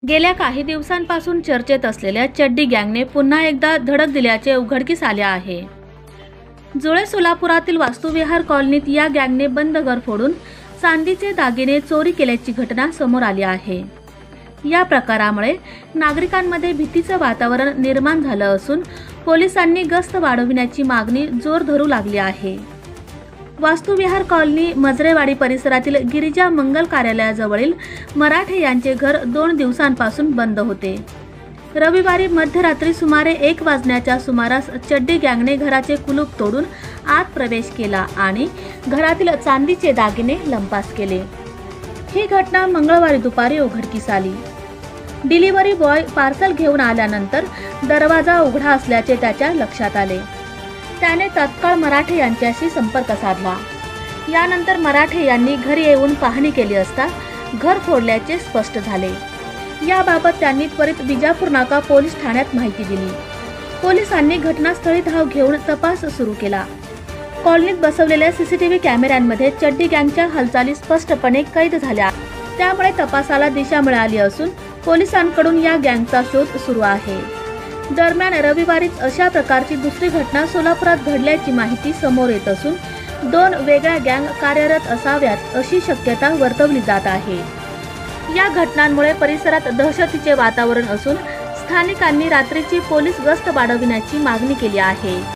गेल्या काही दिवसांपासून चर्चेत असलेल्या चड्डी गँगने पुन्हा एकदा धडक दिल्याचे उघडकीस आले आहे। जुळे सोलापुरातील वास्तुविहार कॉलनीत या गँगने बंद घर फोडून चांदीचे दागिने चोरी केल्याची घटना समोर आली आहे। या प्रकारामुळे नागरिकांमध्ये भीतीचे वातावरण निर्माण झालं असून पोलिसांनी गस्त वाढविण्याची मागणी जोर धरू लागली आहे। वास्तुविहार कॉलनी मजरेवाडी परिसरातील गिरिजा मंगल कार्यालयाजवळील मराठे यांचे घर 2 दिवसांपासून बंद होते। रविवारी मध्यरात्री सुमारे 1 वाजण्याच्या सुमारास चड्डी गँगने घराचे कुलूप तोडून आत प्रवेश केला आणि घरातील चांदीचे दागिने लंपास केले। ही घटना मंगळवारी दुपारी उघडकीस आली। डिलिव्हरी बॉय पार्सल घेऊन आल्यानंतर दरवाजा उघडा असल्याचे त्याच्या लक्षात आले। त्याने तत्काळ मराठे यांच्याशी संपर्क साधला। यानंतर मराठे यांनी घरी येऊन पाहणी केली असता घर फोडल्याचे स्पष्ट झाले। याबाबत त्यांनी त्वरित बिजापूर नाका पोलीस ठाण्यात माहिती दिली। पोलिसांनी घटनास्थळी धाव घेऊन तपास सुरू केला। कॉलनीत बसवलेल्या सीसीटीव्ही कॅमेऱ्यांमध्ये चड्डी गँगच्या हालचाली स्पष्टपणे कैद झाल्या, त्यामुळे तपासाला दिशा मिळाली असून पोलिसांकडून या गँगचा शोध सुरू आहे। दरम्यान रविवारीच अशा प्रकारची दुसरी घटना सोलापुरात घडल्याची माहिती समोर येत असून 2 वेगळ्या गँग कार्यरत असाव्यात अशी शक्यता वर्तवली जात आहे। या घटनांमुळे परिसरात दहशतीचे वातावरण असून स्थानिकांनी रात्रीची पोलीस गस्त वाढविण्याची मागणी केली आहे।